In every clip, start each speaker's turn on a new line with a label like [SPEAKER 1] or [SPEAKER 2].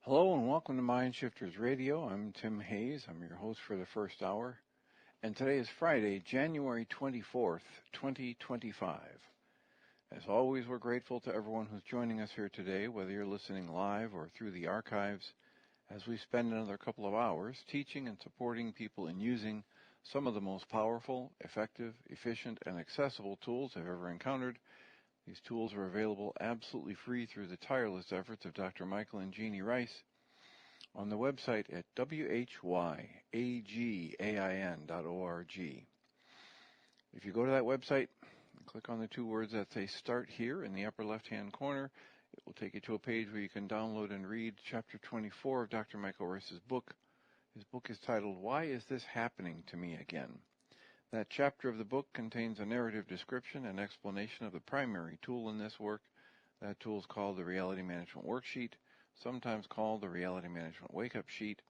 [SPEAKER 1] Hello and welcome to MindShifters Radio. I'm Tim Hayes. I'm your host for the first hour. And today is Friday, January 24th, 2025. As always, we're grateful to everyone who's joining us here today, whether you're listening live or through the archives, as we spend another couple of hours teaching and supporting people in using some of the most powerful, effective, efficient, and accessible tools I've ever encountered. These tools are available absolutely free through the tireless efforts of Dr. Michael and Jeanie Ryce on the website at whyagain.org. If you go to that website and click on the two words that say Start Here in the upper left-hand corner, it will take you to a page where you can download and read Chapter 24 of Dr. Michael Ryce's book. His book is titled, Why Is This Happening to Me Again? That chapter of the book contains a narrative description and explanation of the primary tool in this work. That tool is called the Reality Management Worksheet, sometimes called the Reality Management Wake-Up Sheet.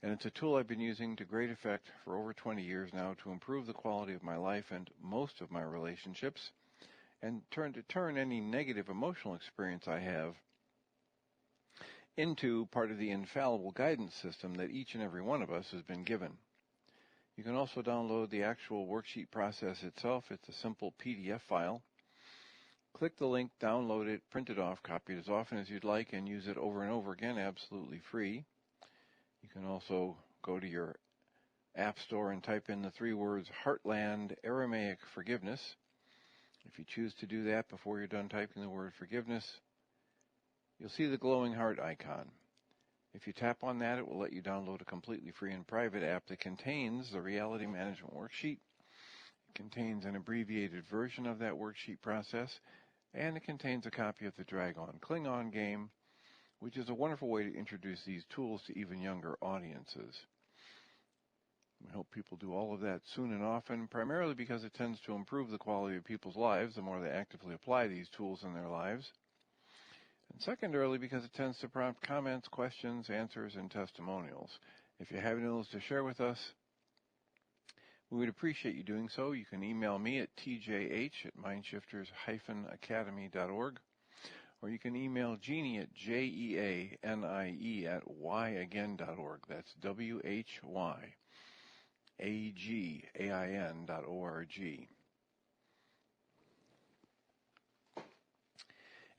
[SPEAKER 1] And it's a tool I've been using to great effect for over 20 years now to improve the quality of my life and most of my relationships, and turn any negative emotional experience I have into part of the infallible guidance system that each and every one of us has been given. You can also download the actual worksheet process itself. It's a simple PDF file. Click the link, download it, print it off, copy it as often as you'd like, and use it over and over again, absolutely free. You can also go to your app store and type in the three words Heartland Aramaic Forgiveness. If you choose to do that before you're done typing the word forgiveness, you'll see the glowing heart icon. If you tap on that, it will let you download a completely free and private app that contains the Reality Management Worksheet. It contains an abbreviated version of that worksheet process, and it contains a copy of the Dragon Klingon game, which is a wonderful way to introduce these tools to even younger audiences. We hope people do all of that soon and often, primarily because it tends to improve the quality of people's lives the more they actively apply these tools in their lives. And secondarily, because it tends to prompt comments, questions, answers, and testimonials. If you have any of those to share with us, we would appreciate you doing so. You can email me at tjh@mindshifters-academy.org, or you can email Jeanie at jeanie@whyagain.org. That's whyagain.org.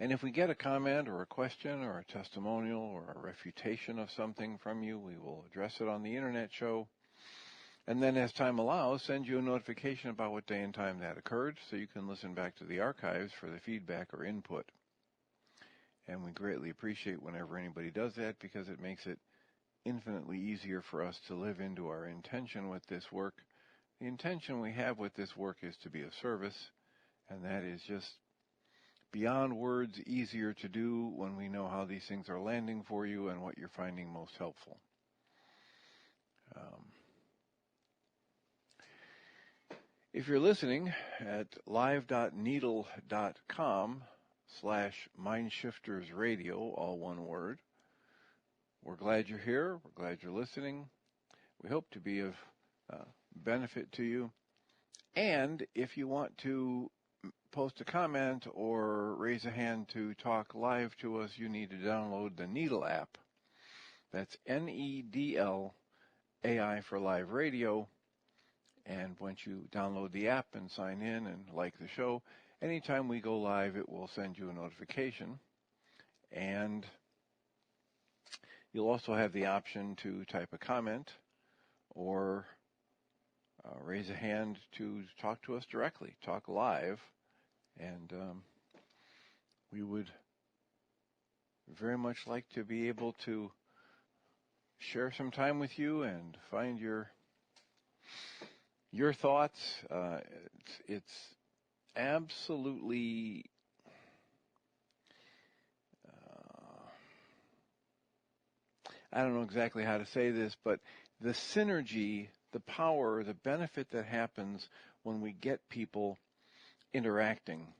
[SPEAKER 1] And if we get a comment or a question or a testimonial or a refutation of something from you, we will address it on the internet show. And then as time allows, send you a notification about what day and time that occurred so you can listen back to the archives for the feedback or input. And we greatly appreciate whenever anybody does that because it makes it infinitely easier for us to live into our intention with this work. The intention we have with this work is to be of service, and that is just beyond words easier to do when we know how these things are landing for you and what you're finding most helpful. If you're listening at live.needle.com/MindShifters Radio, all one word, we're glad you're here. We're glad you're listening. We hope to be of benefit to you. And if you want to post a comment or raise a hand to talk live to us, you need to download the Needle app. That's NEDL-AI for live radio. And once you download the app and sign in and like the show, anytime we go live, it will send you a notification. And you'll also have the option to type a comment or raise a hand to talk to us directly, talk live. And we would very much like to be able to share some time with you and find your thoughts. It's absolutely I don't know exactly how to say this, but the synergy, the power, the benefit that happens when we get people interacting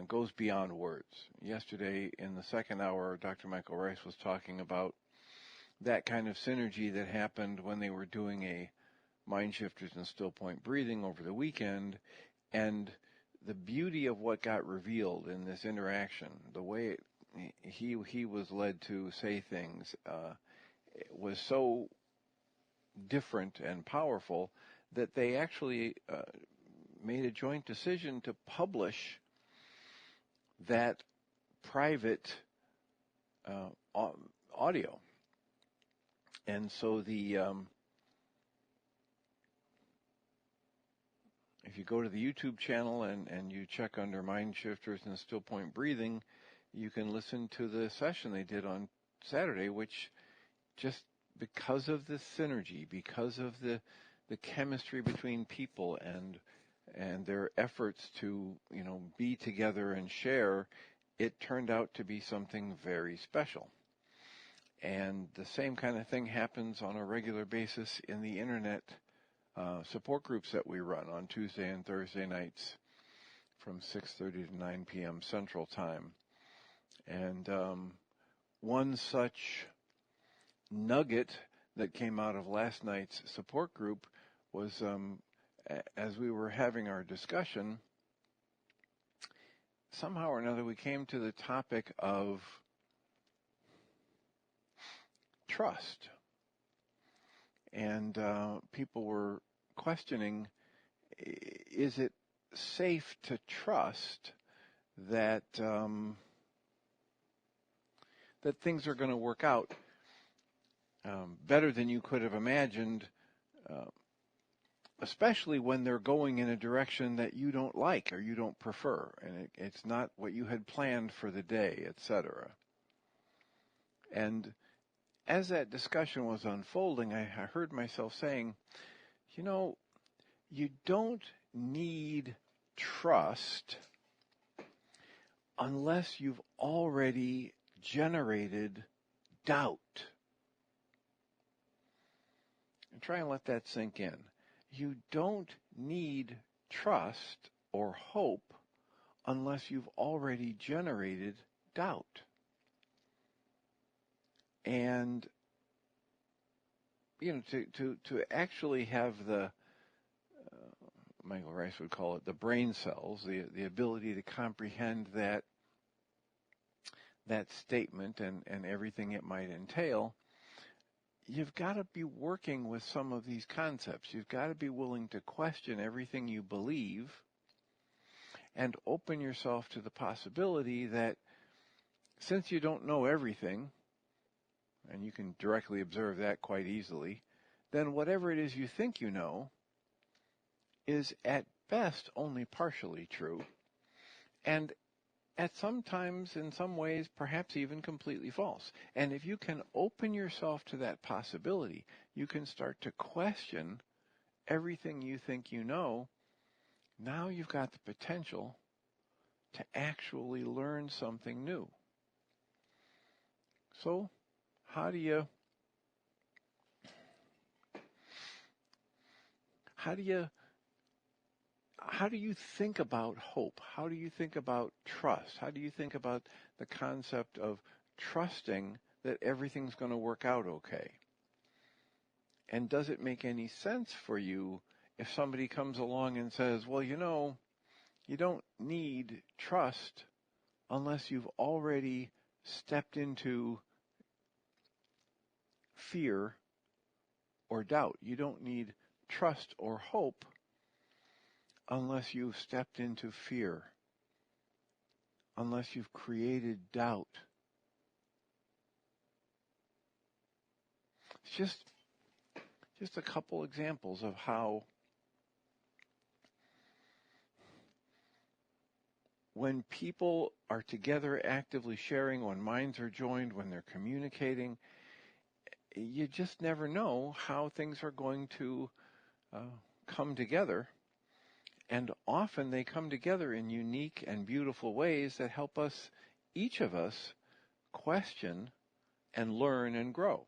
[SPEAKER 1] goes beyond words. Yesterday in the second hour, Dr. Michael Ryce was talking about that kind of synergy that happened when they were doing a MindShifters and Still Point Breathing over the weekend, and the beauty of what got revealed in this interaction, the way it he was led to say things was so different and powerful that they actually made a joint decision to publish that private audio. And so if you go to the YouTube channel and you check under MindShifters and Still Point Breathing, you can listen to the session they did on Saturday, which just because of the synergy, because of the chemistry between people and their efforts to, be together and share, it turned out to be something very special. And the same kind of thing happens on a regular basis in the internet support groups that we run on Tuesday and Thursday nights from 6:30 to 9 p.m. Central Time. And one such nugget that came out of last night's support group was as we were having our discussion, somehow or another we came to the topic of trust. And people were questioning, is it safe to trust that that things are going to work out better than you could have imagined, especially when they're going in a direction that you don't like or you don't prefer, and it's not what you had planned for the day, etc. And as that discussion was unfolding, I heard myself saying, you don't need trust unless you've already generated doubt. And try and let that sink in. You don't need trust or hope unless you've already generated doubt. And to actually have the Michael Ryce would call it the brain cells, the ability to comprehend that statement and everything it might entail, you've got to be working with some of these concepts. You've got to be willing to question everything you believe and open yourself to the possibility that since you don't know everything, and you can directly observe that quite easily, then whatever it is you think you know is at best only partially true, and at some times, in some ways, perhaps even completely false. And if you can open yourself to that possibility, you can start to question everything you think you know. Now you've got the potential to actually learn something new. So, how do you think about hope? How do you think about trust? How do you think about the concept of trusting that everything's going to work out okay? And does it make any sense for you if somebody comes along and says, well, you don't need trust unless you've already stepped into fear or doubt. You don't need trust or hope unless you've stepped into fear, unless you've created doubt. It's just a couple examples of how when people are together actively sharing, when minds are joined, when they're communicating, you just never know how things are going to come together. And often they come together in unique and beautiful ways that help us, each of us, question and learn and grow.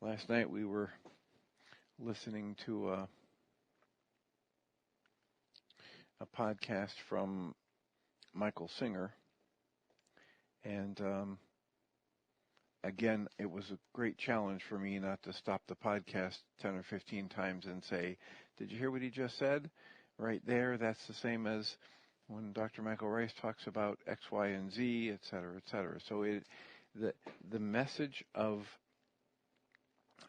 [SPEAKER 1] Last night we were listening to a podcast from Michael Singer, and again, it was a great challenge for me not to stop the podcast 10 or 15 times and say, did you hear what he just said? Right there, that's the same as when Dr. Michael Ryce talks about X, Y, and Z, et cetera, et cetera. So the message of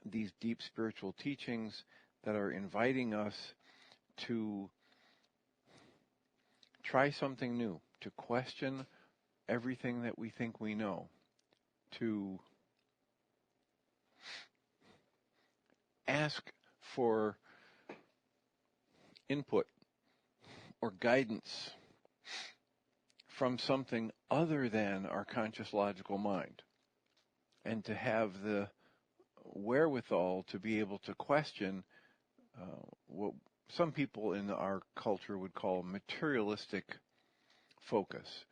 [SPEAKER 1] these deep spiritual teachings that are inviting us to try something new, to question everything that we think we know, to ask for input or guidance from something other than our conscious logical mind, and to have the wherewithal to be able to question what some people in our culture would call materialistic focus.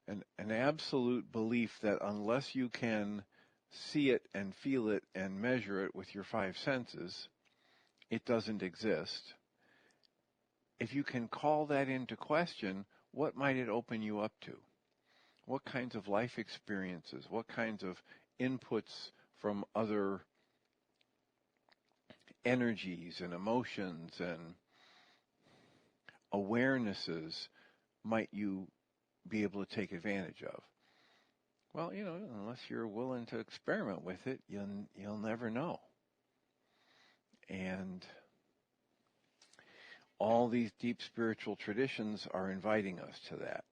[SPEAKER 1] An absolute belief that unless you can see it and feel it and measure it with your five senses, it doesn't exist. If you can call that into question, what might it open you up to? What kinds of life experiences, what kinds of inputs from other energies and emotions and awarenesses might you be able to take advantage of? Well, unless you're willing to experiment with it, you'll never know. And all these deep spiritual traditions are inviting us to that.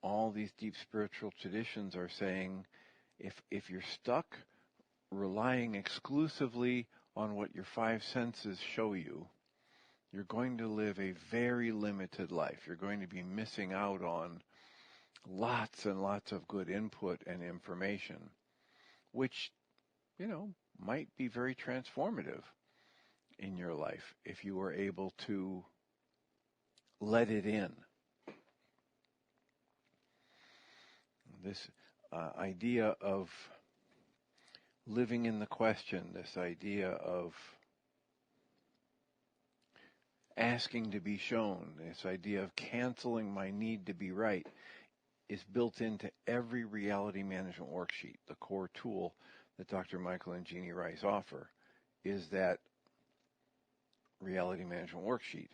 [SPEAKER 1] All these deep spiritual traditions are saying, if you're stuck relying exclusively on what your five senses show you, you're going to live a very limited life. You're going to be missing out on lots and lots of good input and information, which, might be very transformative in your life if you were able to let it in. This idea of living in the question, this idea of asking to be shown, this idea of canceling my need to be right, is built into every reality management worksheet. The core tool that Dr. Michael and Jeanie Ryce offer is that reality management worksheet.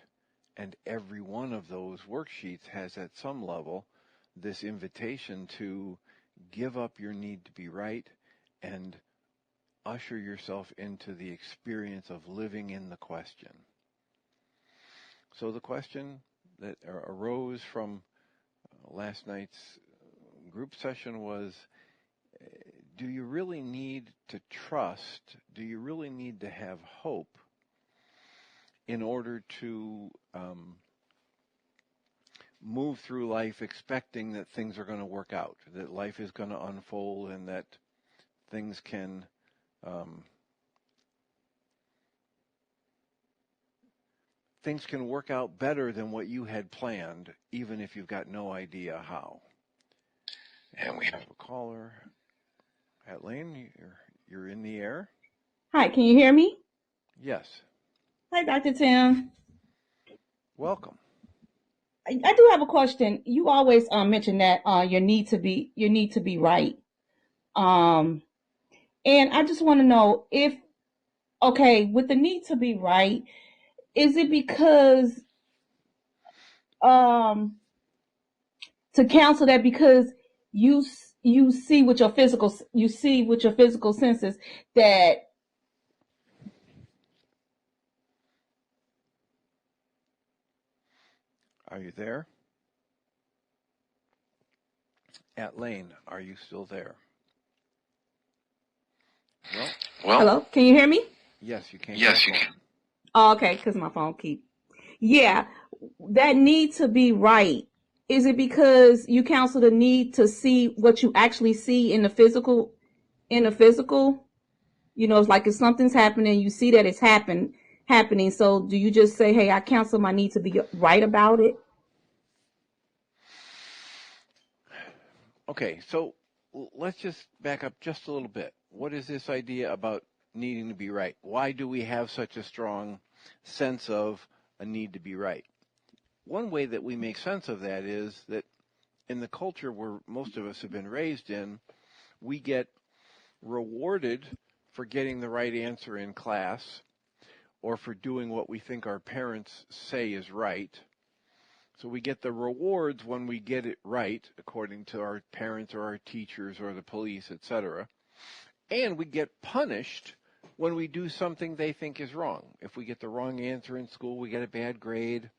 [SPEAKER 1] And every one of those worksheets has at some level this invitation to give up your need to be right and usher yourself into the experience of living in the question. So the question that arose from last night's group session was, do you really need to trust? Do you really need to have hope in order to move through life expecting that things are going to work out, that life is going to unfold, and that things can work out better than what you had planned, even if you've got no idea how? And we have a caller. Hanh, you're in the air.
[SPEAKER 2] Hi, can you hear me?
[SPEAKER 1] Yes.
[SPEAKER 2] Hi, Dr. Tim.
[SPEAKER 1] Welcome.
[SPEAKER 2] I do have a question. You always mention that your need to be right. And I just want to know if, with the need to be right, is it because to counsel that because you see with your physical senses that
[SPEAKER 1] Are you there? Hanh, are you still there?
[SPEAKER 2] Well, hello, can you hear me?
[SPEAKER 1] Yes, you can.
[SPEAKER 2] Yes, you can. Oh, okay, because my phone Yeah, that need to be right. Is it because you counsel the need to see what you actually see in the physical? It's like if something's happening, you see that it's happening. So do you just say, hey, I counsel my need to be right about it?
[SPEAKER 1] Okay, so let's just back up just a little bit. What is this idea about needing to be right? Why do we have such a strong sense of a need to be right? One way that we make sense of that is that in the culture where most of us have been raised in, we get rewarded for getting the right answer in class or for doing what we think our parents say is right. So we get the rewards when we get it right, according to our parents or our teachers or the police, etc. And we get punished when we do something they think is wrong. If we get the wrong answer in school, we get a bad grade.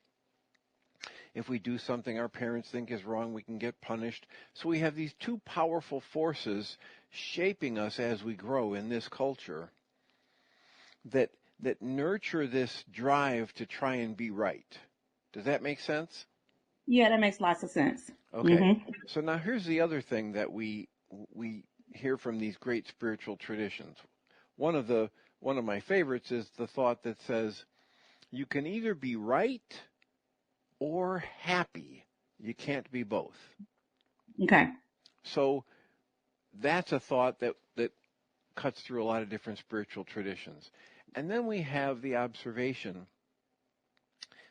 [SPEAKER 1] If we do something our parents think is wrong, we can get punished. So we have these two powerful forces shaping us as we grow in this culture that nurture this drive to try and be right. Does that make sense?
[SPEAKER 2] Yeah, that makes lots of sense.
[SPEAKER 1] Okay.
[SPEAKER 2] Mm-hmm.
[SPEAKER 1] So now here's the other thing that we hear from these great spiritual traditions. One of my favorites is the thought that says you can either be right or happy. You can't be both.
[SPEAKER 2] Okay.
[SPEAKER 1] So that's a thought that cuts through a lot of different spiritual traditions. And then we have the observation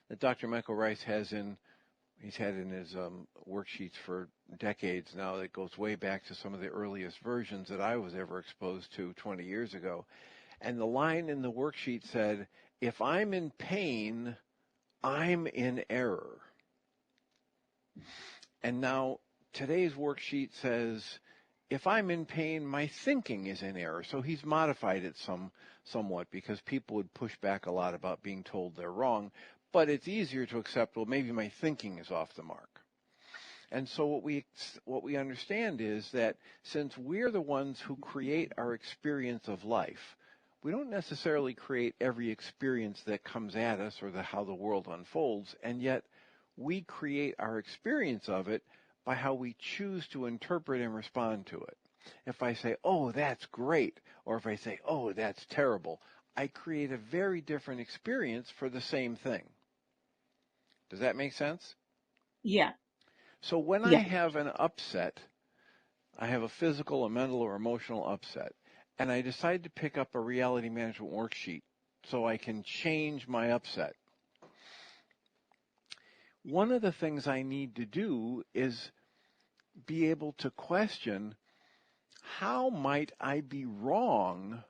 [SPEAKER 1] that Dr. Michael Ryce he's had in his worksheets for decades now, that goes way back to some of the earliest versions that I was ever exposed to 20 years ago. And the line in the worksheet said, if I'm in pain, I'm in error. And now today's worksheet says, if I'm in pain, my thinking is in error. So he's modified it somewhat because people would push back a lot about being told they're wrong. But it's easier to accept, well, maybe my thinking is off the mark. And so what we understand is that since we're the ones who create our experience of life, we don't necessarily create every experience that comes at us or how the world unfolds, and yet we create our experience of it by how we choose to interpret and respond to it. If I say, oh, that's great, or if I say, oh, that's terrible, I create a very different experience for the same thing. Does that make sense?
[SPEAKER 2] Yeah.
[SPEAKER 1] So when I have an upset, I have a physical, a mental, or emotional upset, and I decide to pick up a reality management worksheet so I can change my upset. One of the things I need to do is be able to question, how might I be wrong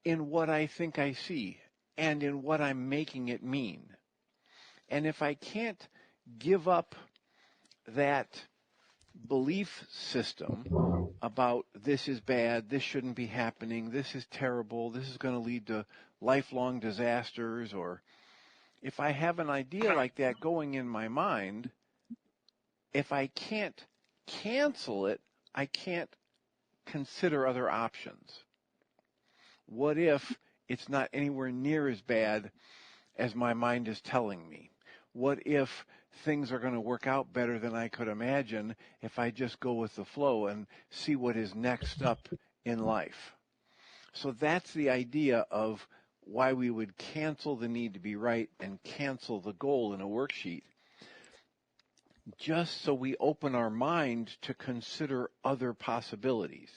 [SPEAKER 1] in what I think I see and in what I'm making it mean? And if I can't give up that belief system about this is bad, this shouldn't be happening, this is terrible, this is going to lead to lifelong disasters, or if I have an idea like that going in my mind, if I can't cancel it, I can't consider other options. What if it's not anywhere near as bad as my mind is telling me? What if things are going to work out better than I could imagine if I just go with the flow and see what is next up in life? So that's the idea of why we would cancel the need to be right and cancel the goal in a worksheet, just so we open our mind to consider other possibilities.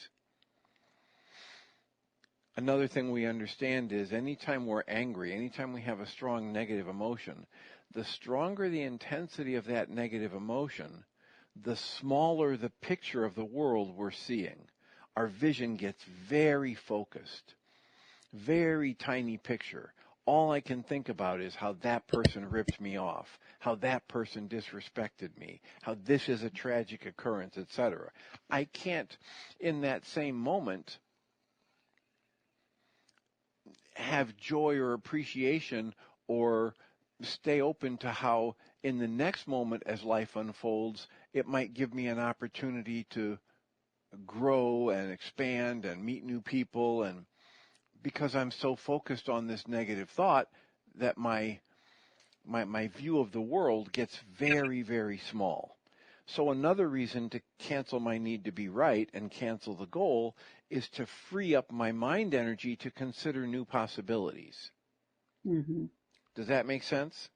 [SPEAKER 1] Another thing we understand is anytime we're angry, anytime we have a strong negative emotion, the stronger the intensity of that negative emotion, the smaller the picture of the world we're seeing. Our vision gets very focused, very tiny picture. All I can think about is how that person ripped me off, how that person disrespected me, how this is a tragic occurrence, etc. I can't, in that same moment, have joy or appreciation or stay open to how in the next moment as life unfolds, it might give me an opportunity to grow and expand and meet new people, and because I'm so focused on this negative thought that my view of the world gets very, very small. So another reason to cancel my need to be right and cancel the goal is to free up my mind energy to consider new possibilities.
[SPEAKER 2] Mm-hmm.
[SPEAKER 1] Does that make sense?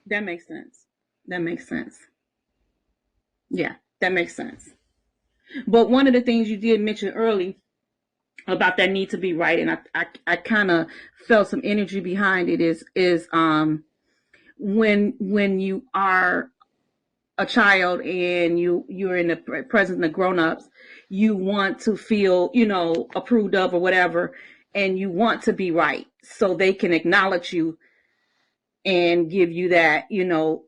[SPEAKER 2] That makes sense. That makes sense. Yeah, that makes sense. But one of the things you did mention early about that need to be right, and I kind of felt some energy behind it, is when you are a child and you're in the presence of grown-ups, you want to feel, approved of or whatever, and you want to be right so they can acknowledge you and give you that,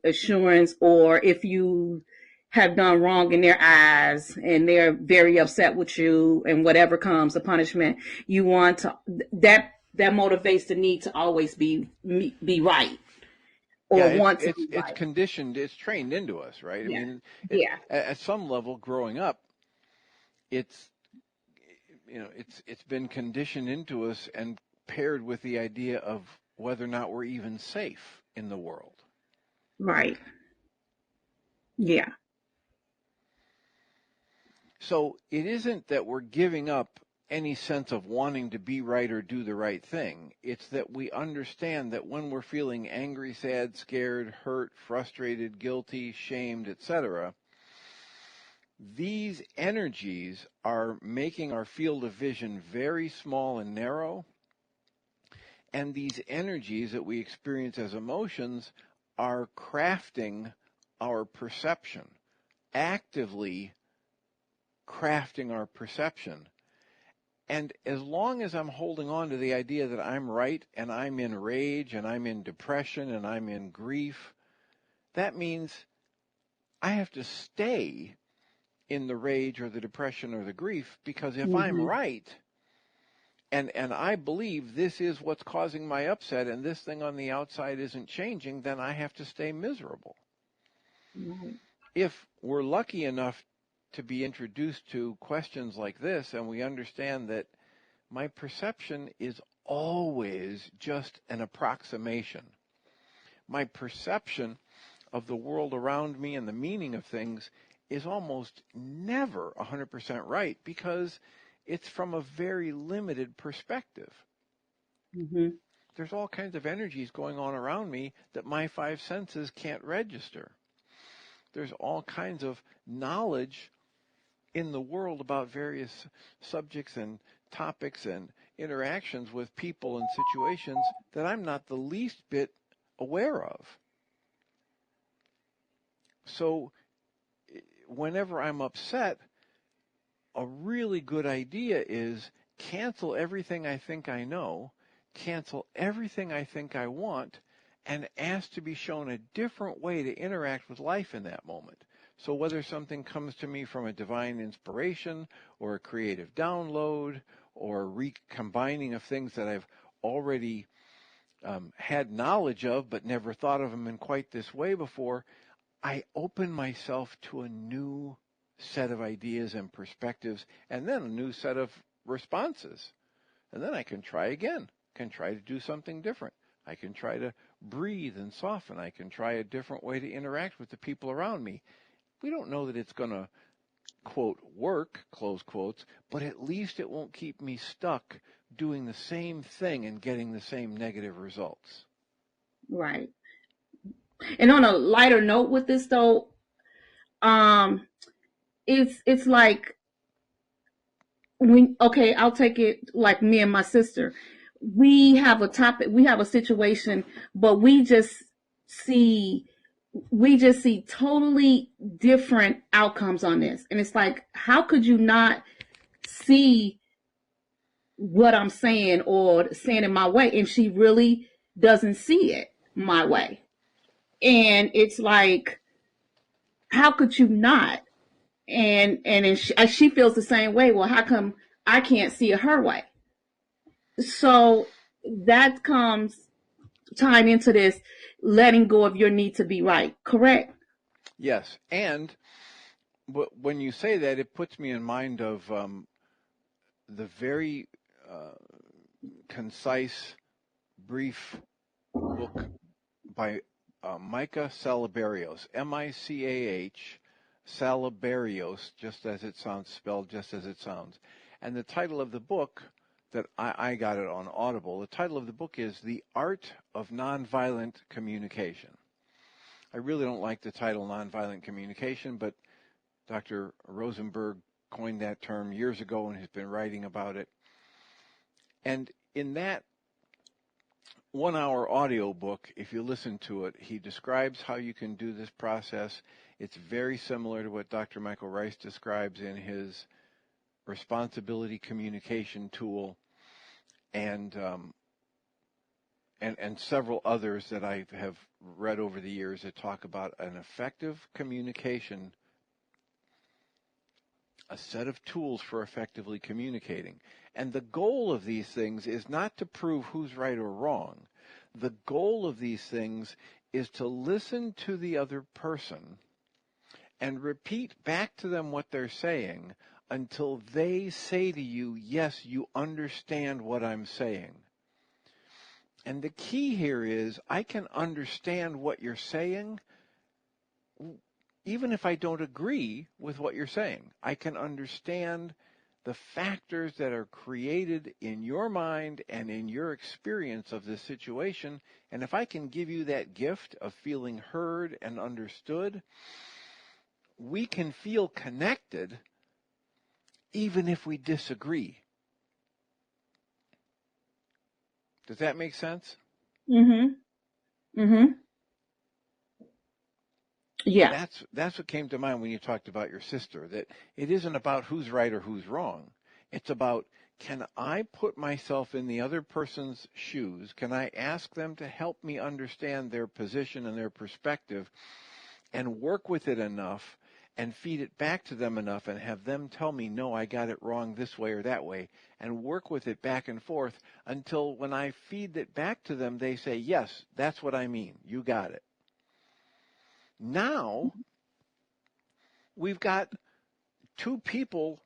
[SPEAKER 2] assurance, or if you have done wrong in their eyes and they're very upset with you, and whatever comes, the punishment, you want to, that motivates the need to always be right, or
[SPEAKER 1] Yeah,
[SPEAKER 2] want to be
[SPEAKER 1] it's
[SPEAKER 2] right.
[SPEAKER 1] conditioned, it's trained into us, right? I
[SPEAKER 2] Yeah.
[SPEAKER 1] mean,
[SPEAKER 2] Yeah.
[SPEAKER 1] at some level, growing up, it's it's been conditioned into us and paired with the idea of whether or not we're even safe in the world.
[SPEAKER 2] Right. Yeah.
[SPEAKER 1] So it isn't that we're giving up any sense of wanting to be right or do the right thing. It's that we understand that when we're feeling angry, sad, scared, hurt, frustrated, guilty, shamed, etc., these energies are making our field of vision very small and narrow. And these energies that we experience as emotions are crafting our perception, actively crafting our perception. And as long as I'm holding on to the idea that I'm right and I'm in rage and I'm in depression and I'm in grief, that means I have to stay in the rage or the depression or the grief, because if I'm
[SPEAKER 2] Mm-hmm.
[SPEAKER 1] right and I believe this is what's causing my upset and this thing on the outside isn't changing, then I have to stay miserable.
[SPEAKER 2] Right.
[SPEAKER 1] If we're lucky enough to be introduced to questions like this and we understand that my perception is always just an approximation. My perception of the world around me and the meaning of things is almost never 100% right, because it's from a very limited perspective.
[SPEAKER 2] Mm-hmm.
[SPEAKER 1] There's all kinds of energies going on around me that my five senses can't register. There's all kinds of knowledge in the world about various subjects and topics and interactions with people and situations that I'm not the least bit aware of. So whenever I'm upset, a really good idea is cancel everything I think I know, cancel everything I think I want, and ask to be shown a different way to interact with life in that moment. So whether something comes to me from a divine inspiration or a creative download or recombining of things that I've already had knowledge of but never thought of them in quite this way before, I open myself to a new set of ideas and perspectives, and then a new set of responses. And then I can try again, can try to do something different. I can try to breathe and soften. I can try a different way to interact with the people around me. We don't know that it's going to, quote, work, close quotes, but at least it won't keep me stuck doing the same thing and getting the same negative results.
[SPEAKER 2] Right. And on a lighter note with this though, um, it's like, okay, I'll take it like me and my sister. We have a topic, we have a situation, but see we just see totally different outcomes on this. And it's like, how could you not see what I'm saying or saying it my way? And she really doesn't see it my way. And it's like, how could you not? And she feels the same way. Well, how come I can't see it her way? So that comes tying into this letting go of your need to be right. Correct?
[SPEAKER 1] Yes, and when you say that, it puts me in mind of the very concise, brief book by Micah Salaberios, M-I-C-A-H, Salaberios, just as it sounds, spelled just as it sounds. And the title of the book, that I got it on Audible, the title of the book is The Art of Nonviolent Communication. I really don't like the title Nonviolent Communication, but Dr. Rosenberg coined that term years ago and has been writing about it. And in that 1-hour audio book, if you listen to it, he describes how you can do this process. It's very similar to what Dr. Michael Ryce describes in his responsibility communication tool. And and several others that I have read over the years that talk about an effective communication, a set of tools for effectively communicating. And the goal of these things is not to prove who's right or wrong. The goal of these things is to listen to the other person and repeat back to them what they're saying until they say to you, yes, you understand what I'm saying. And the key here is I can understand what you're saying even if I don't agree with what you're saying. I can understand the factors that are created in your mind and in your experience of this situation. And if I can give you that gift of feeling heard and understood, we can feel connected even if we disagree. Does that make sense?
[SPEAKER 2] Mm-hmm. Mm-hmm. Yeah.
[SPEAKER 1] That's what came to mind when you talked about your sister, that it isn't about who's right or who's wrong. It's about, can I put myself in the other person's shoes? Can I ask them to help me understand their position and their perspective and work with it enough and feed it back to them enough and have them tell me, no, I got it wrong this way or that way, and work with it back and forth until when I feed it back to them, they say, yes, that's what I mean. You got it. Now, we've got two people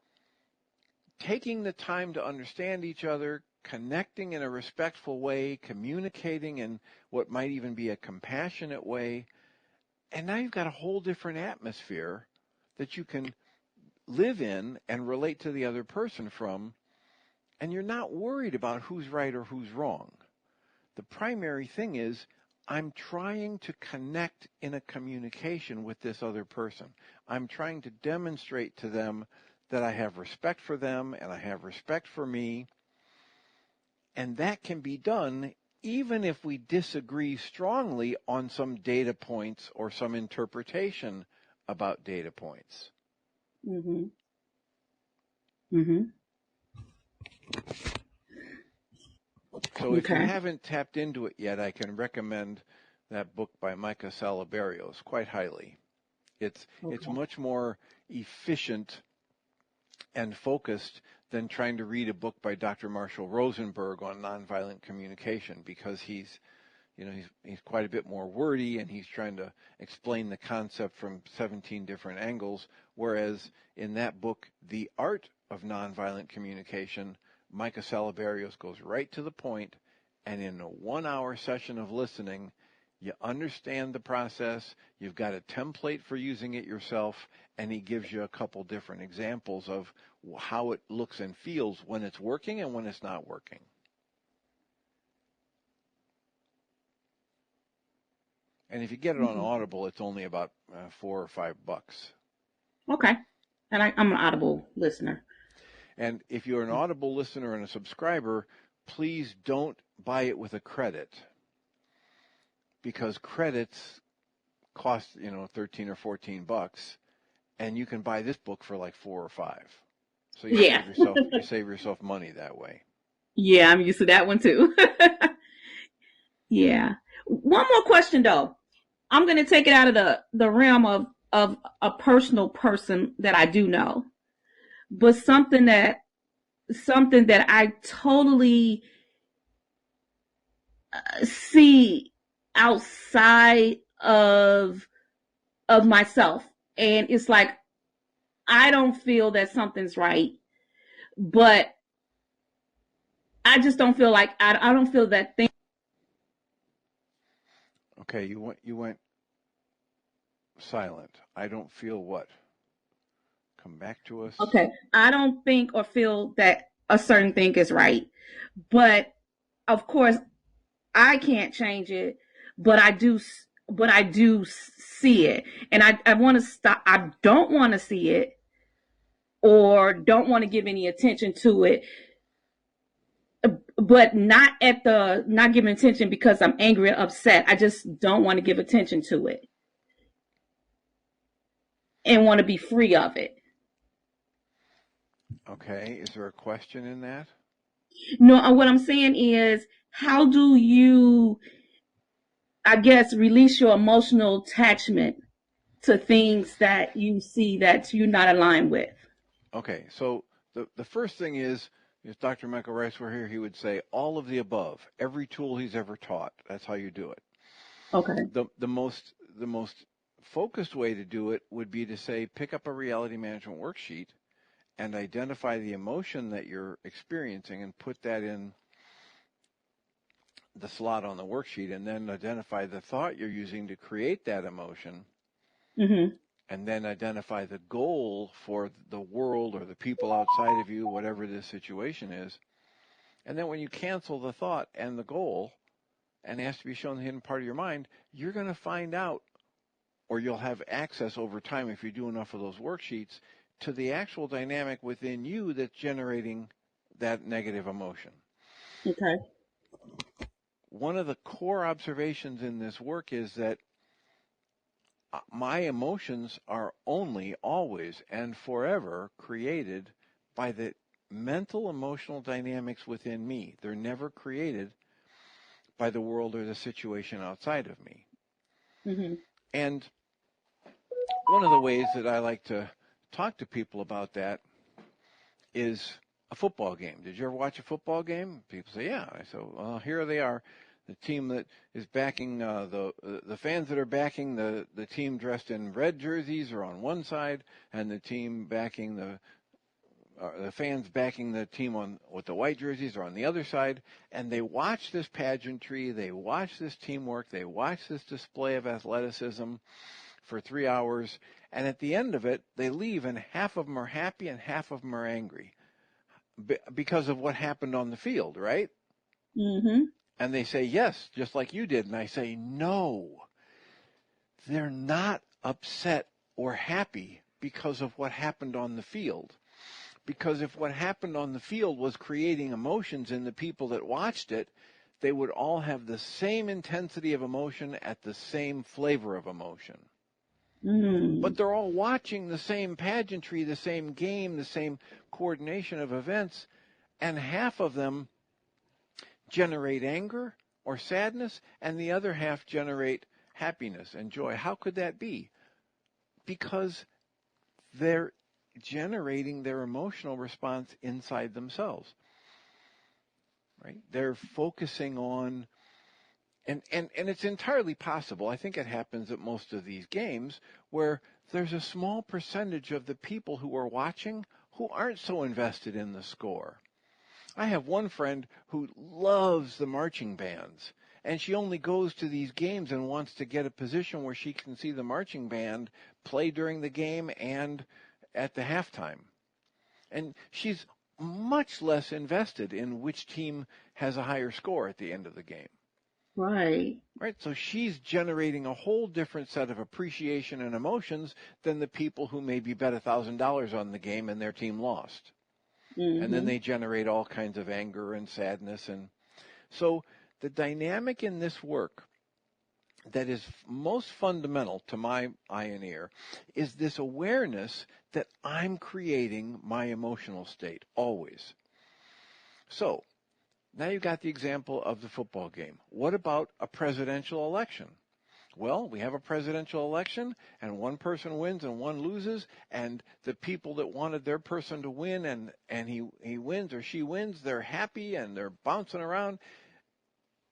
[SPEAKER 1] taking the time to understand each other, connecting in a respectful way, communicating in what might even be a compassionate way. And now you've got a whole different atmosphere that you can live in and relate to the other person from, and you're not worried about who's right or who's wrong. The primary thing is, I'm trying to connect in a communication with this other person. I'm trying to demonstrate to them that I have respect for them and I have respect for me. And that can be done even if we disagree strongly on some data points or some interpretation about data points.
[SPEAKER 2] Mm-hmm. Mm-hmm.
[SPEAKER 1] So if you haven't tapped into it yet, I can recommend that book by Micah Salaberrios quite highly. It's much more efficient and focused than trying to read a book by Dr. Marshall Rosenberg on nonviolent communication, because he's quite a bit more wordy and he's trying to explain the concept from 17 different angles, whereas in that book, The Art of Nonviolent Communication, Micah Salaberrios goes right to the point, and in a 1-hour session of listening, you understand the process, you've got a template for using it yourself, and he gives you a couple different examples of how it looks and feels when it's working and when it's not working. And if you get it on Audible, it's only about $4 or $5.
[SPEAKER 2] Okay. And I'm an Audible listener.
[SPEAKER 1] And if you're an Audible listener and a subscriber, please don't buy it with a credit, because credits cost, 13 or 14 bucks, and you can buy this book for like 4 or 5. So you save yourself money that way.
[SPEAKER 2] Yeah, I'm used to that one too. Yeah. One more question though. I'm going to take it out of the realm of a personal person that I do know, but something that I totally see outside of myself. And it's like, I don't feel that something's right, but I just don't feel like, I don't feel that thing.
[SPEAKER 1] Okay, you went silent. I don't feel what? Come back to us.
[SPEAKER 2] Okay, I don't think or feel that a certain thing is right, but of course I can't change it, but I do see it, and I want to stop. I don't want to see it, or don't want to give any attention to it, but not giving attention because I'm angry or upset. I just don't want to give attention to it and want to be free of it.
[SPEAKER 1] Okay, is there a question in that?
[SPEAKER 2] No, what I'm saying is, how do you, I guess, release your emotional attachment to things that you see that you're not aligned with?
[SPEAKER 1] Okay, so the first thing is, if Dr. Michael Ryce were here, he would say all of the above, every tool he's ever taught. That's how you do it.
[SPEAKER 2] Okay.
[SPEAKER 1] The most focused way to do it would be to say, pick up a reality management worksheet and identify the emotion that you're experiencing and put that in the slot on the worksheet, and then identify the thought you're using to create that emotion,
[SPEAKER 2] Mm-hmm.
[SPEAKER 1] and then identify the goal for the world or the people outside of you, whatever this situation is. And then when you cancel the thought and the goal and ask to be shown the hidden part of your mind, you're going to find out, or you'll have access over time if you do enough of those worksheets, to the actual dynamic within you that's generating that negative emotion.
[SPEAKER 2] Okay.
[SPEAKER 1] One of the core observations in this work is that my emotions are only, always, and forever created by the mental emotional dynamics within me. They're never created by the world or the situation outside of me.
[SPEAKER 2] Mm-hmm.
[SPEAKER 1] And one of the ways that I like to talk to people about that is a football game. Did you ever watch a football game? People say, yeah. I say, well, here they are. The team that is backing the fans that are backing the team dressed in red jerseys are on one side, and the team backing the fans backing the team on with the white jerseys are on the other side. And they watch this pageantry, they watch this teamwork, they watch this display of athleticism for 3 hours, and at the end of it, they leave, and half of them are happy and half of them are angry because of what happened on the field, right?
[SPEAKER 2] Mm-hmm.
[SPEAKER 1] And they say, yes, just like you did. And I say, no, they're not upset or happy because of what happened on the field. Because if what happened on the field was creating emotions in the people that watched it, they would all have the same intensity of emotion at the same flavor of emotion.
[SPEAKER 2] Mm.
[SPEAKER 1] But they're all watching the same pageantry, the same game, the same coordination of events, and half of them generate anger or sadness, and the other half generate happiness and joy. How could that be? Because they're generating their emotional response inside themselves, right? They're focusing on, and it's entirely possible. I think it happens at most of these games where there's a small percentage of the people who are watching who aren't so invested in the score. I have one friend who loves the marching bands, and she only goes to these games and wants to get a position where she can see the marching band play during the game and at the halftime. And she's much less invested in which team has a higher score at the end of the game.
[SPEAKER 2] Right.
[SPEAKER 1] Right? So she's generating a whole different set of appreciation and emotions than the people who maybe bet $1,000 on the game and their team lost. And then
[SPEAKER 2] Mm-hmm.
[SPEAKER 1] they generate all kinds of anger and sadness. And so the dynamic in this work that is most fundamental to my eye and ear is this awareness that I'm creating my emotional state always. So now you've got the example of the football game. What about a presidential election? Well, we have a presidential election, and one person wins and one loses, and the people that wanted their person to win and he wins or she wins, they're happy and they're bouncing around.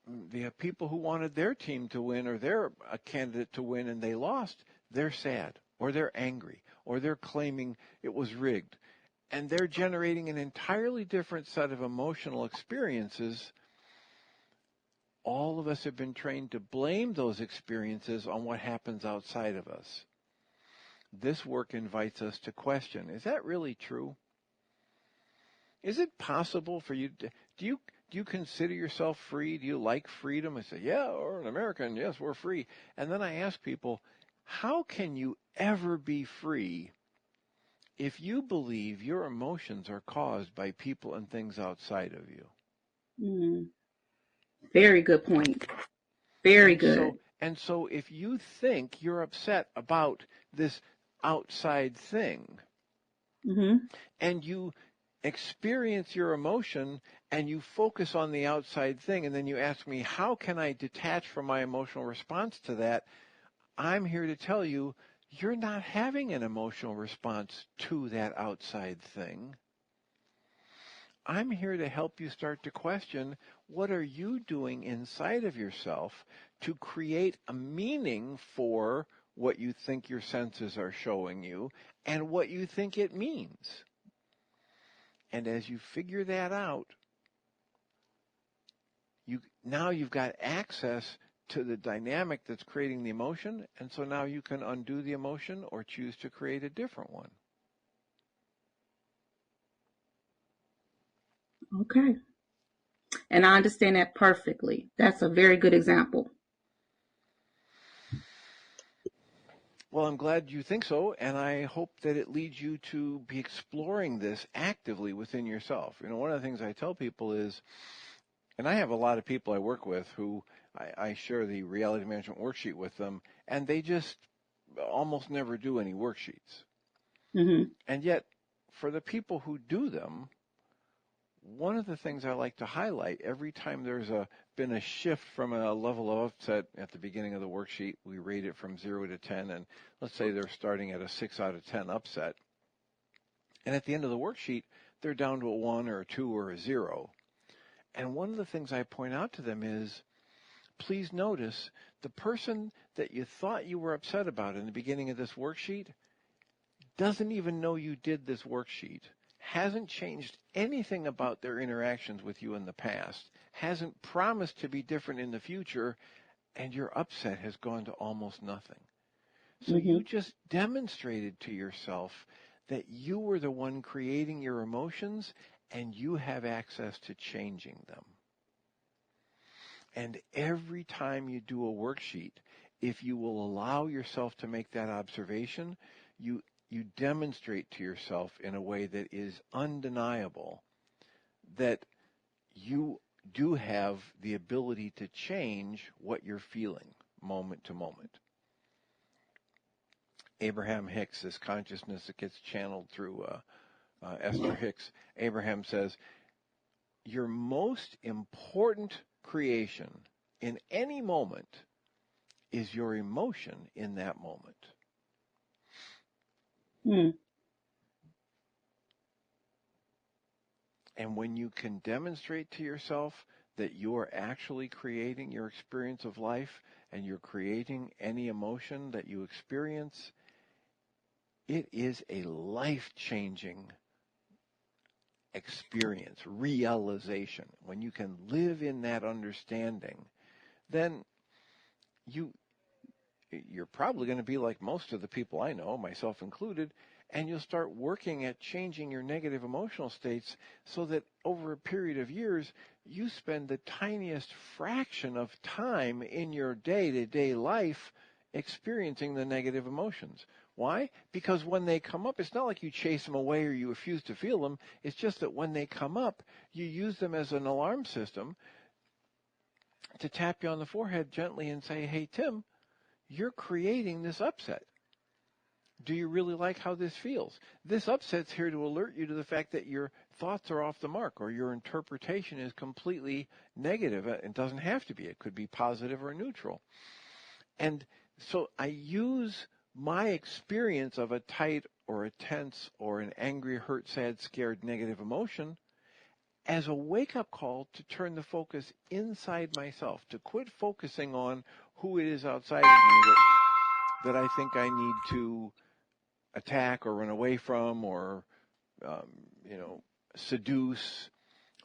[SPEAKER 1] The people who wanted their team to win or their candidate to win and they lost, they're sad or they're angry or they're claiming it was rigged. And they're generating an entirely different set of emotional experiences. All of us have been trained to blame those experiences on what happens outside of us. This work invites us to question, is that really true? Is it possible for you to, do you consider yourself free? Do you like freedom? I say, yeah, we're an American, yes, we're free. And then I ask people, how can you ever be free if you believe your emotions are caused by people and things outside of you?
[SPEAKER 2] Mm. Very good point. Very
[SPEAKER 1] And
[SPEAKER 2] good.
[SPEAKER 1] so if you think you're upset about this outside thing,
[SPEAKER 2] Mm-hmm.
[SPEAKER 1] and you experience your emotion and you focus on the outside thing, and then you ask me, how can I detach from my emotional response to that? I'm here to tell you, you're not having an emotional response to that outside thing. I'm here to help you start to question, what are you doing inside of yourself to create a meaning for what you think your senses are showing you and what you think it means? And as you figure that out, now you've got access to the dynamic that's creating the emotion, and so now you can undo the emotion or choose to create a different one.
[SPEAKER 2] Okay. And I understand that perfectly. That's a very good example.
[SPEAKER 1] Well, I'm glad you think so, and I hope that it leads you to be exploring this actively within yourself. You know, one of the things I tell people is, and I have a lot of people I work with who I share the Reality Management Worksheet with them, and they just almost never do any worksheets.
[SPEAKER 2] Mm-hmm.
[SPEAKER 1] And yet, for the people who do them, one of the things I like to highlight every time there's been a shift from a level of upset at the beginning of the worksheet, we rate it from 0 to 10, and let's say they're starting at a 6 out of 10 upset. And at the end of the worksheet, they're down to a 1 or a 2 or a 0. And one of the things I point out to them is, please notice the person that you thought you were upset about in the beginning of this worksheet doesn't even know you did this worksheet, hasn't changed anything about their interactions with you in the past, hasn't promised to be different in the future, and your upset has gone to almost nothing. So
[SPEAKER 2] Mm-hmm.
[SPEAKER 1] you just demonstrated to yourself that you were the one creating your emotions and you have access to changing them. And every time you do a worksheet, if you will allow yourself to make that observation, you demonstrate to yourself in a way that is undeniable that you do have the ability to change what you're feeling moment to moment. Abraham Hicks, this consciousness that gets channeled through Esther Hicks, Abraham says, your most important creation in any moment is your emotion in that moment.
[SPEAKER 2] Mm.
[SPEAKER 1] And when you can demonstrate to yourself that you're actually creating your experience of life and you're creating any emotion that you experience, it is a life-changing experience, realization. When you can live in that understanding, then you're probably going to be like most of the people I know, myself included, and you'll start working at changing your negative emotional states so that over a period of years, you spend the tiniest fraction of time in your day-to-day life experiencing the negative emotions. Why? Because when they come up, it's not like you chase them away or you refuse to feel them. It's just that when they come up, you use them as an alarm system to tap you on the forehead gently and say, hey, Tim, you're creating this upset. Do you really like how this feels? This upset's here to alert you to the fact that your thoughts are off the mark or your interpretation is completely negative. It doesn't have to be. It could be positive or neutral. And so I use my experience of a tight or a tense or an angry, hurt, sad, scared, negative emotion as a wake-up call to turn the focus inside myself, to quit focusing on who it is outside of me that I think I need to attack or run away from or, seduce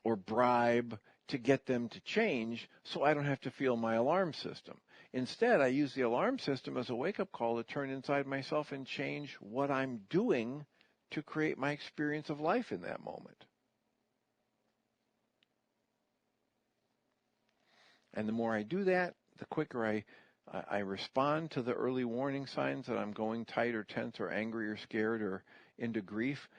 [SPEAKER 1] or bribe to get them to change so I don't have to feel my alarm system. Instead, I use the alarm system as a wake-up call to turn inside myself and change what I'm doing to create my experience of life in that moment. And the more I do that, the quicker I respond to the early warning signs that I'm going tight or tense or angry or scared or into grief.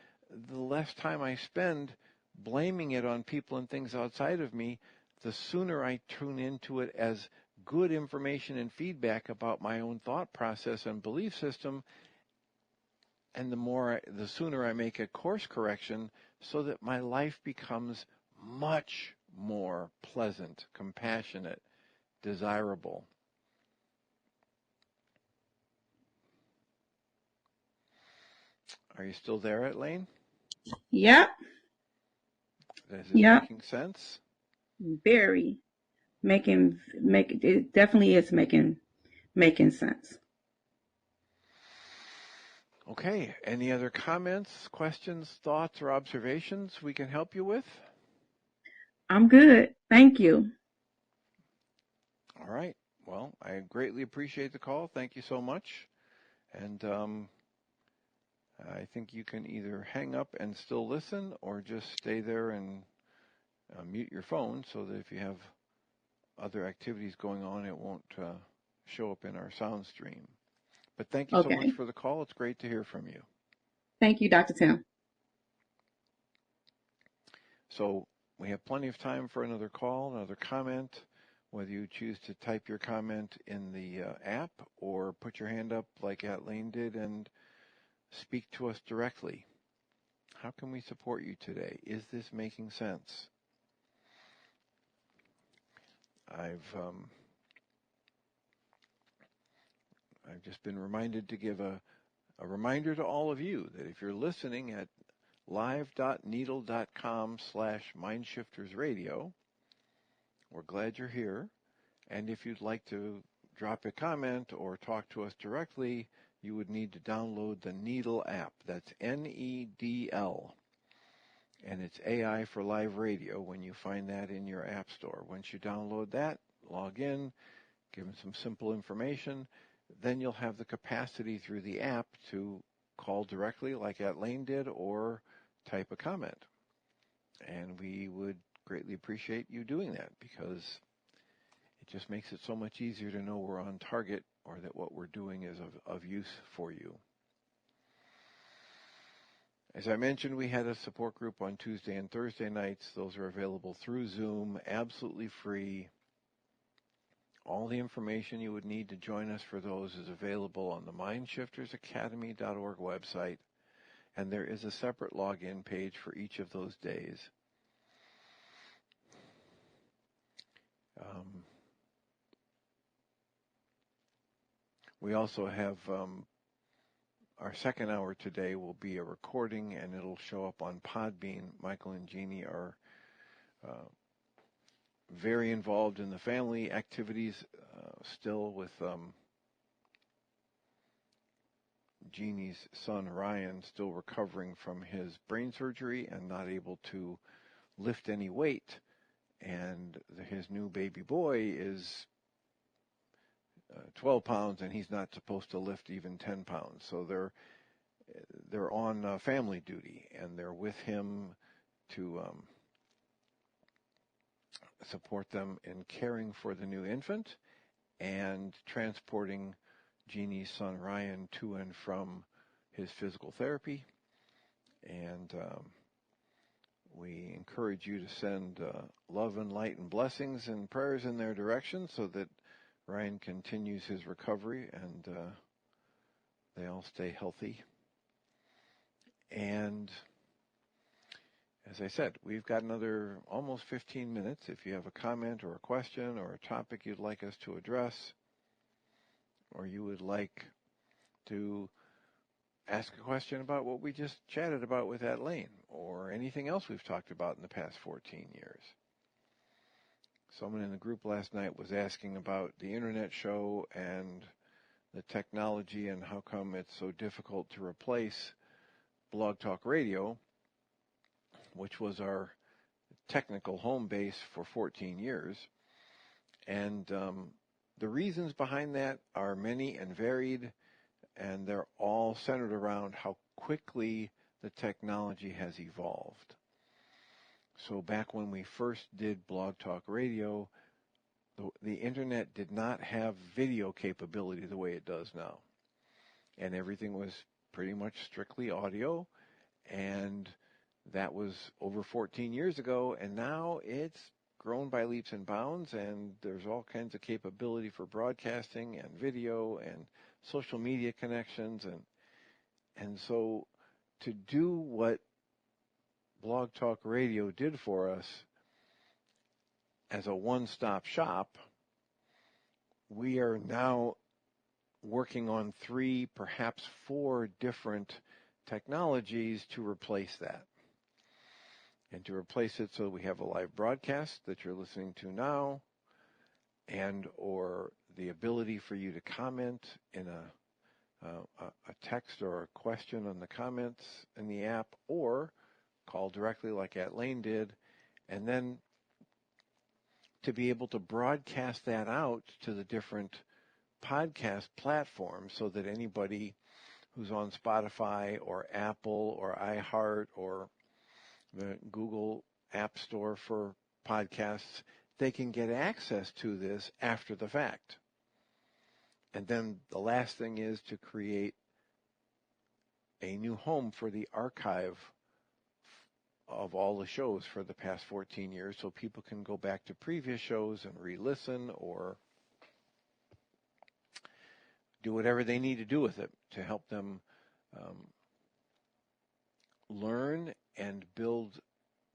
[SPEAKER 1] The less time I spend blaming it on people and things outside of me, the sooner I tune into it as good information and feedback about my own thought process and belief system, and the sooner I make a course correction so that my life becomes much more pleasant, compassionate, desirable. Are you still there, Lane?
[SPEAKER 2] Yep.
[SPEAKER 1] Is this
[SPEAKER 2] Yep.
[SPEAKER 1] making sense?
[SPEAKER 2] Very. It definitely is making sense.
[SPEAKER 1] Okay. Any other comments, questions, thoughts, or observations we can help you with?
[SPEAKER 2] I'm good. Thank you.
[SPEAKER 1] All right. Well, I greatly appreciate the call. Thank you so much. And I think you can either hang up and still listen or just stay there and mute your phone so that if you have other activities going on, it won't show up in our sound stream. But thank you so much for the call. It's great to hear from you.
[SPEAKER 2] Thank you, Dr. Tim.
[SPEAKER 1] So we have plenty of time for another call, another comment, whether you choose to type your comment in the app or put your hand up like Lane did and speak to us directly. How can we support you today? Is this making sense? I've just been reminded to give a reminder to all of you that if you're listening at live.needle.com/MindShiftersRadio, we're glad you're here. And if you'd like to drop a comment or talk to us directly, you would need to download the Needle app. That's NEDL. And it's AI for live radio when you find that in your app store. Once you download that, log in, give them some simple information, then you'll have the capacity through the app to call directly like Lane did or type a comment. And we would greatly appreciate you doing that because it just makes it so much easier to know we're on target or that what we're doing is of use for you. As I mentioned, we had a support group on Tuesday and Thursday nights. Those are available through Zoom, absolutely free. All the information you would need to join us for those is available on the MindShiftersAcademy.org website, and there is a separate login page for each of those days. We also have our second hour today will be a recording, and it'll show up on Podbean. Michael and Jeanie are very involved in the family activities still with Jeanie's son, Ryan, still recovering from his brain surgery and not able to lift any weight. And his new baby boy is 12 pounds, and he's not supposed to lift even 10 pounds. So they're on family duty, and they're with him to support them in caring for the new infant and transporting Jeanie's son Ryan to and from his physical therapy. And we encourage you to send love and light and blessings and prayers in their direction so that Ryan continues his recovery and they all stay healthy. And as I said, we've got another almost 15 minutes. If you have a comment or a question or a topic you'd like us to address, or you would like to ask a question about what we just chatted about with Lane, or anything else we've talked about in the past 14 years. Someone in the group last night was asking about the internet show and the technology and how come it's so difficult to replace Blog Talk Radio, which was our technical home base for 14 years. And the reasons behind that are many and varied, and they're all centered around how quickly the technology has evolved. So back when we first did Blog Talk Radio, the internet did not have video capability the way it does now. And everything was pretty much strictly audio, and that was over 14 years ago, and now it's grown by leaps and bounds, and there's all kinds of capability for broadcasting and video and social media connections, and And so to do what Blog Talk Radio did for us as a one-stop shop, we are now working on 3, perhaps 4 different technologies to replace that. And to replace it so we have a live broadcast that you're listening to now, and or the ability for you to comment in a text or a question on the comments in the app, or call directly like At Lane did, and then to be able to broadcast that out to the different podcast platforms so that anybody who's on Spotify or Apple or iHeart or the Google App Store for podcasts, they can get access to this after the fact. And then the last thing is to create a new home for the archive of all the shows for the past 14 years so people can go back to previous shows and re-listen or do whatever they need to do with it to help them learn and build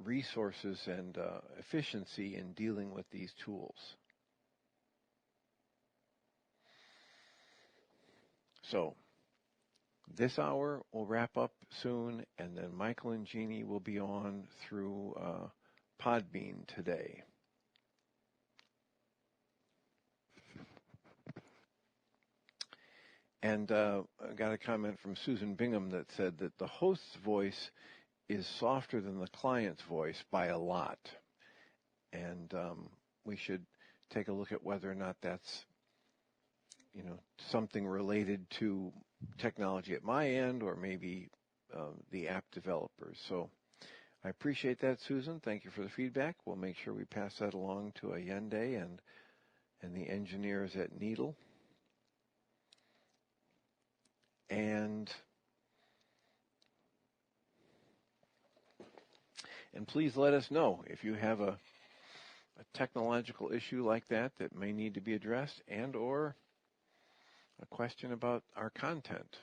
[SPEAKER 1] resources and efficiency in dealing with these tools. So this hour will wrap up soon, and then Michael and Jeanie will be on through Podbean today. And I got a comment from Susan Bingham that said that the host's voice is softer than the client's voice by a lot. And we should take a look at whether or not that's, something related to technology at my end or maybe the app developers. So I appreciate that, Susan. Thank you for the feedback. We'll make sure we pass that along to Allende and the engineers at Needle. And please let us know if you have a technological issue like that may need to be addressed, and or a question about our content.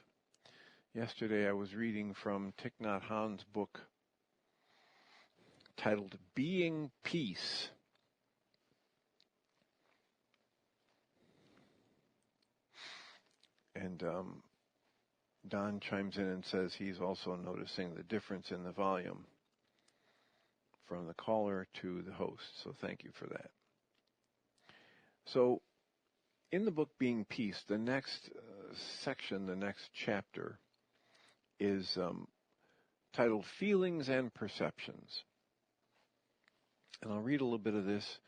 [SPEAKER 1] Yesterday I was reading from Thich Nhat Hanh's book titled Being Peace. And Don chimes in and says he's also noticing the difference in the volume from the caller to the host. So thank you for that. So in the book Being Peace, the next section, the next chapter is titled Feelings and Perceptions. And I'll read a little bit of this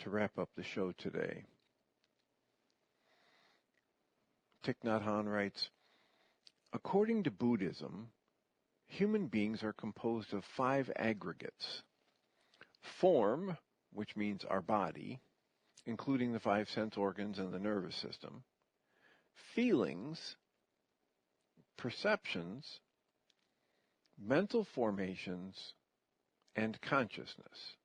[SPEAKER 1] to wrap up the show today. Thich Nhat Hanh writes, according to Buddhism, human beings are composed of 5 aggregates. Form, which means our body, including the 5 sense organs and the nervous system. Feelings, perceptions, mental formations, and consciousness.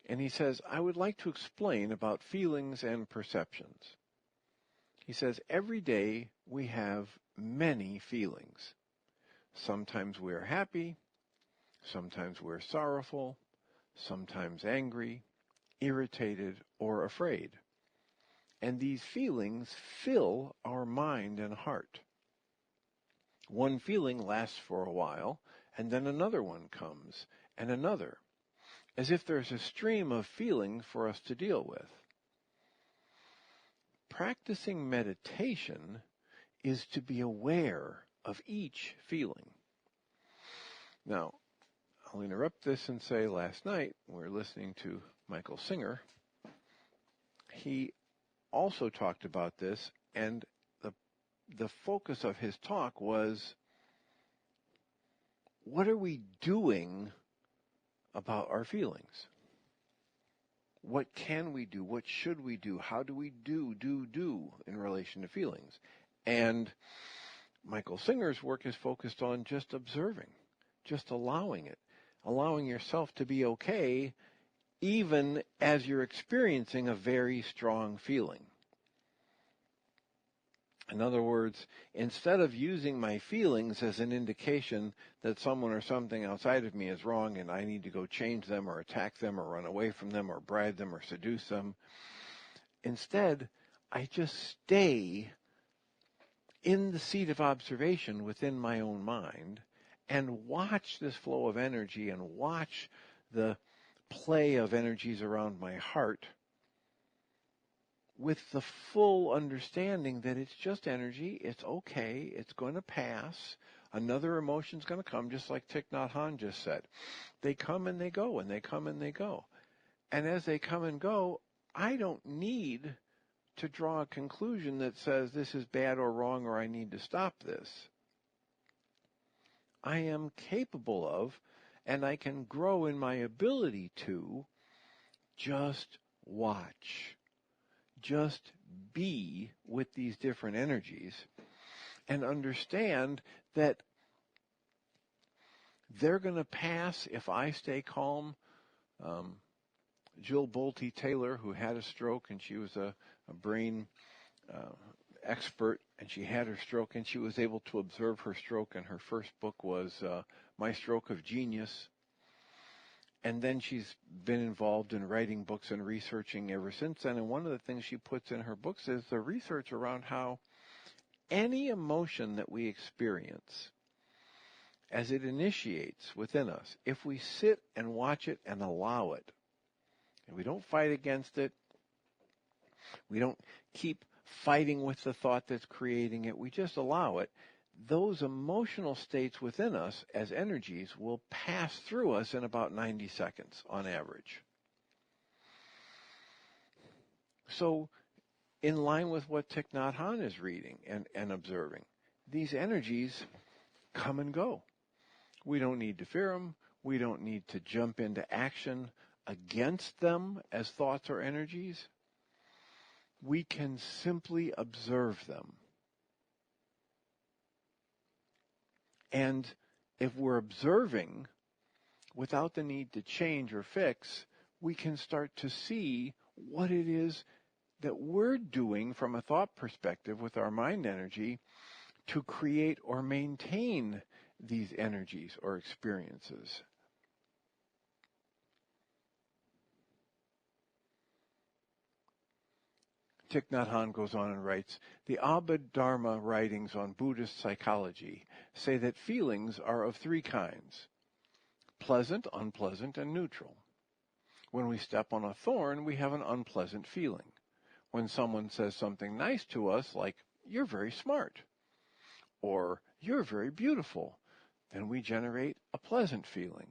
[SPEAKER 1] And he says, I would like to explain about feelings and perceptions. He says, every day we have many feelings. Sometimes we are happy, sometimes we're sorrowful, sometimes angry, irritated, or afraid. And these feelings fill our mind and heart. One feeling lasts for a while, and then another one comes, and another, as if there's a stream of feeling for us to deal with. Practicing meditation is to be aware of each feeling. Now, I'll interrupt this and say last night we were listening to Michael Singer. He also talked about this, and the focus of his talk was, what are we doing about our feelings? What can we do? What should we do? How do we do in relation to feelings? And Michael Singer's work is focused on just observing, just allowing it, allowing yourself to be okay even as you're experiencing a very strong feeling. In other words, instead of using my feelings as an indication that someone or something outside of me is wrong and I need to go change them or attack them or run away from them or bribe them or seduce them, instead, I just stay in the seat of observation within my own mind and watch this flow of energy and watch the play of energies around my heart with the full understanding that it's just energy, it's okay, it's going to pass, another emotion's going to come, just like Thich Nhat Hanh just said. They come and they go, and they come and they go. And as they come and go, I don't need to draw a conclusion that says this is bad or wrong or I need to stop this. I am capable of, and I can grow in my ability to, just watch. Just be with these different energies and understand that they're going to pass if I stay calm. Jill Bolte Taylor, who had a stroke, and she was a brain expert, and she had her stroke, and she was able to observe her stroke, and her first book was My Stroke of Genius. And then she's been involved in writing books and researching ever since then. And one of the things she puts in her books is the research around how any emotion that we experience, as it initiates within us, if we sit and watch it and allow it, and we don't fight against it, we don't keep fighting with the thought that's creating it, we just allow it, those emotional states within us as energies will pass through us in about 90 seconds on average. So, in line with what Thich Nhat Hanh is reading and observing, these energies come and go. We don't need to fear them. We don't need to jump into action against them as thoughts or energies. We can simply observe them. And if we're observing without the need to change or fix, we can start to see what it is that we're doing from a thought perspective with our mind energy to create or maintain these energies or experiences. Thich Nhat Hanh goes on and writes, the Abhidharma writings on Buddhist psychology say that feelings are of three kinds: pleasant, unpleasant, and neutral. When we step on a thorn, we have an unpleasant feeling. When someone says something nice to us, like, you're very smart, or you're very beautiful, then we generate a pleasant feeling.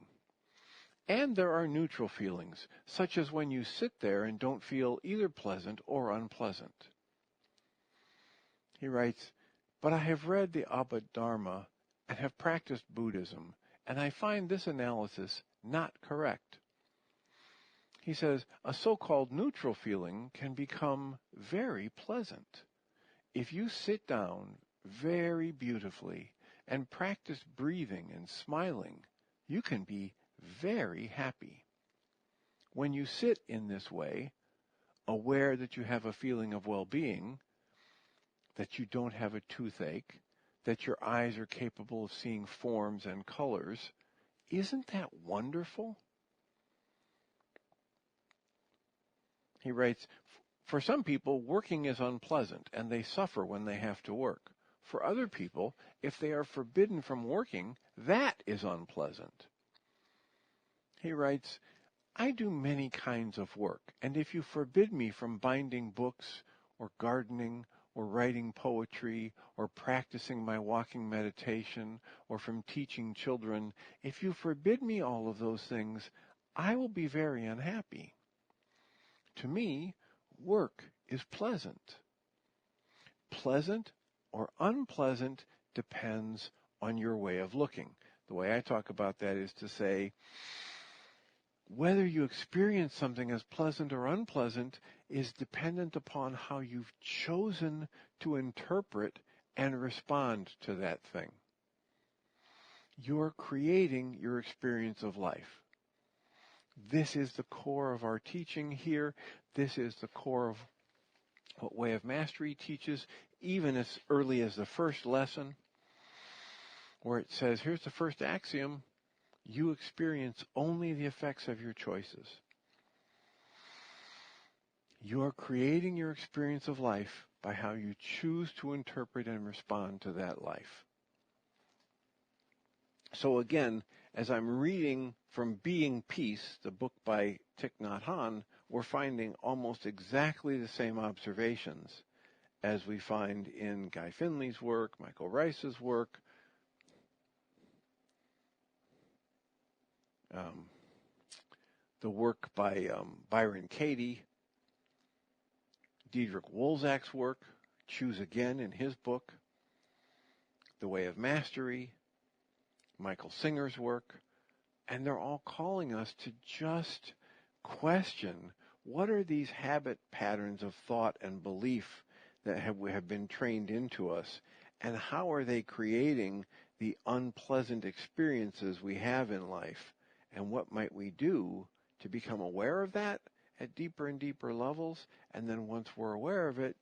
[SPEAKER 1] And there are neutral feelings, such as when you sit there and don't feel either pleasant or unpleasant. He writes, but I have read the Abhidharma and have practiced Buddhism, and I find this analysis not correct. He says, a so-called neutral feeling can become very pleasant. If you sit down very beautifully and practice breathing and smiling, you can be very happy. When you sit in this way, aware that you have a feeling of well-being, that you don't have a toothache, that your eyes are capable of seeing forms and colors, isn't that wonderful? He writes, for some people, working is unpleasant, and they suffer when they have to work. For other people, if they are forbidden from working, that is unpleasant. He writes, I do many kinds of work, and if you forbid me from binding books or gardening or writing poetry or practicing my walking meditation or from teaching children, if you forbid me all of those things, I will be very unhappy. To me, work is pleasant. Pleasant or unpleasant depends on your way of looking. The way I talk about that is to say, whether you experience something as pleasant or unpleasant is dependent upon how you've chosen to interpret and respond to that thing. You're creating your experience of life. This is the core of our teaching here. This is the core of What Way of Mastery teaches, even as early as the first lesson, where it says, here's the first axiom: you experience only the effects of your choices. You are creating your experience of life by how you choose to interpret and respond to that life. So again, as I'm reading from Being Peace, the book by Thich Nhat Hanh, we're finding almost exactly the same observations as we find in Guy Finley's work, Michael Rice's work, the work by Byron Katie, Diederik Wolzak's work, Choose Again in his book, The Way of Mastery, Michael Singer's work, and they're all calling us to just question, what are these habit patterns of thought and belief that have been trained into us, and how are they creating the unpleasant experiences we have in life, and what might we do to become aware of that at deeper and deeper levels, and then once we're aware of it,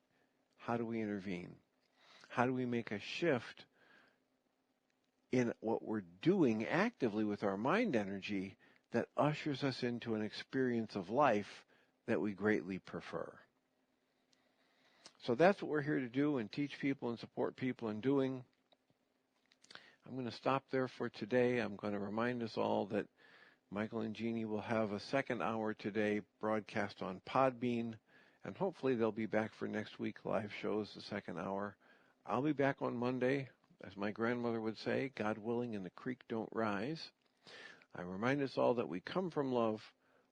[SPEAKER 1] how do we intervene? How do we make a shift in what we're doing actively with our mind energy that ushers us into an experience of life that we greatly prefer? So that's what we're here to do and teach people and support people in doing. I'm going to stop there for today. I'm going to remind us all that Michael and Jeanie will have a second hour today broadcast on Podbean, and hopefully they'll be back for next week live shows, the second hour. I'll be back on Monday, as my grandmother would say, God willing, and the creek don't rise. I remind us all that we come from love.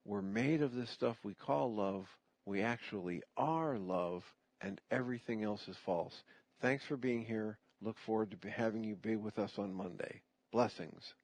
[SPEAKER 1] We're made of this stuff we call love. We actually are love, and everything else is false. Thanks for being here. Look forward to having you be with us on Monday. Blessings.